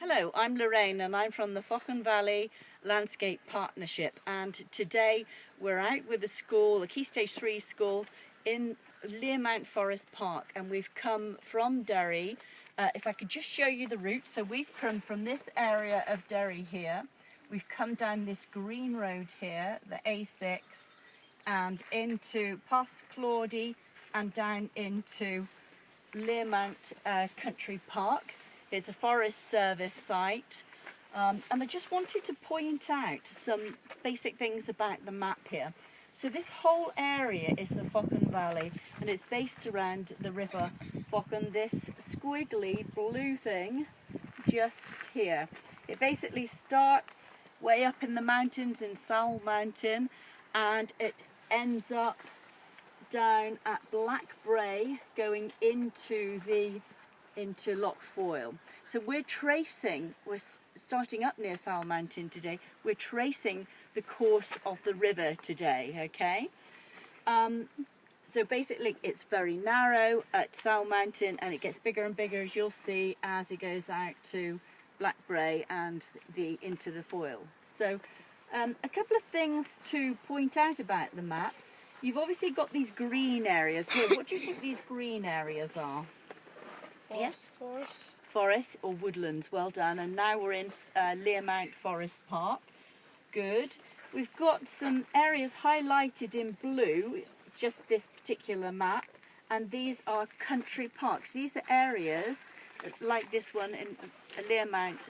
Hello, I'm Lorraine and I'm from the Faughan Valley Landscape Partnership, and today we're out with a school, a Key Stage 3 school in Learmount Forest Park, and we've come from Derry. If I could just show you the route. So we've come from this area of Derry here, we've come down this green road here, the A6, and into past Claudie and down into Learmount Country Park. It's a Forest Service site, and I just wanted to point out some basic things about the map here. So this whole area is the Faughan Valley, and it's based around the river Faughan, this squiggly blue thing just here. It basically starts way up in the mountains in Sal Mountain, and it ends up down at Black Brae going into Loch Foyle. So we're starting up near Sal Mountain today. We're tracing the course of the river today, okay? So basically it's very narrow at Sal Mountain, and it gets bigger and bigger, as you'll see, as it goes out to Black Brae and into the Foyle. So a couple of things to point out about the map. You've obviously got these green areas here. What do you think these green areas are? Yes? Forest or woodlands, well done. And now we're in Learmount Forest Park. Good. We've got some areas highlighted in blue, just this particular map, and these are country parks. These are areas like this one in Learmount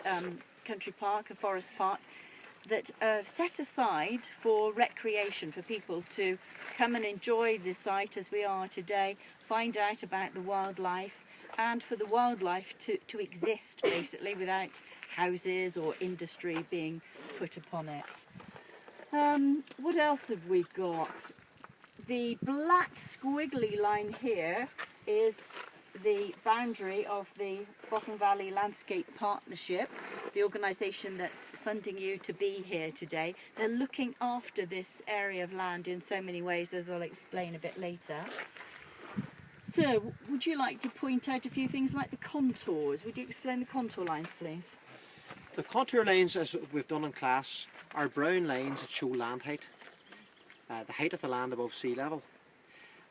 Country Park, a forest park, that are set aside for recreation, for people to come and enjoy the site as we are today, find out about the wildlife, and for the wildlife to exist basically without houses or industry being put upon it. What else have we got? The black squiggly line here is the boundary of the Faughan Valley Landscape Partnership, the organisation that's funding you to be here today. They're looking after this area of land in so many ways, as I'll explain a bit later. So, would you like to point out a few things like the contours? Would you explain the contour lines, please? The contour lines, as we've done in class, are brown lines that show land height, the height of the land above sea level.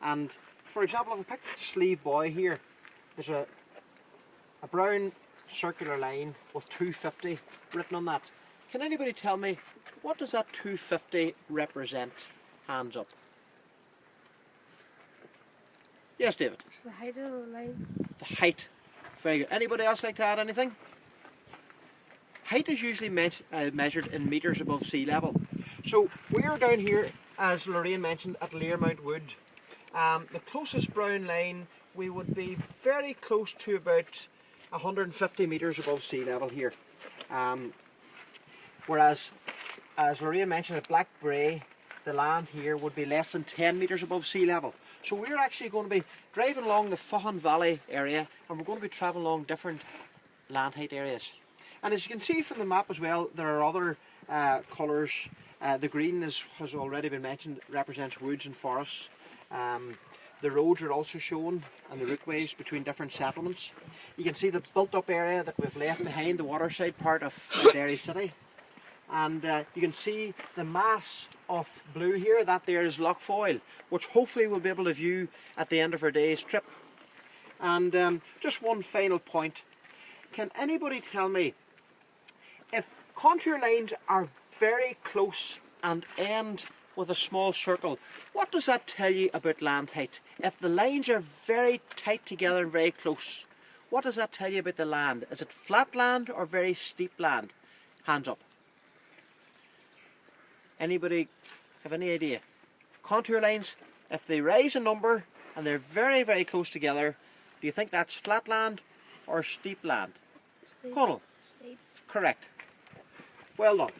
And, for example, if I pick Sleeve Boy here, there's a brown circular line with 250 written on that. Can anybody tell me, what does that 250 represent? Hands up. Yes, David? The height of the line. The height. Very good. Anybody else like to add anything? Height is usually measured in metres above sea level. So we are down here, as Lorraine mentioned, at Learmount Wood. The closest brown line, we would be very close to about 150 metres above sea level here. Whereas, as Lorraine mentioned, at Black Brae, the land here would be less than 10 metres above sea level. So we're actually going to be driving along the Faughan Valley area, and we're going to be travelling along different land height areas. And as you can see from the map as well, there are other colours. The green has already been mentioned, represents woods and forests. The roads are also shown, and the routeways between different settlements. You can see the built up area that we've left behind, the waterside part of Derry City. And you can see the mass of blue here, that there is Loch Foyle, which hopefully we'll be able to view at the end of our day's trip. And just one final point. Can anybody tell me, if contour lines are very close and end with a small circle, what does that tell you about land height? If the lines are very tight together and very close, what does that tell you about the land? Is it flat land or very steep land? Hands up. Anybody have any idea? Contour lines, if they rise in number and they're very, very close together, do you think that's flat land or steep land? Steep. Connell? Steep. Correct. Well done.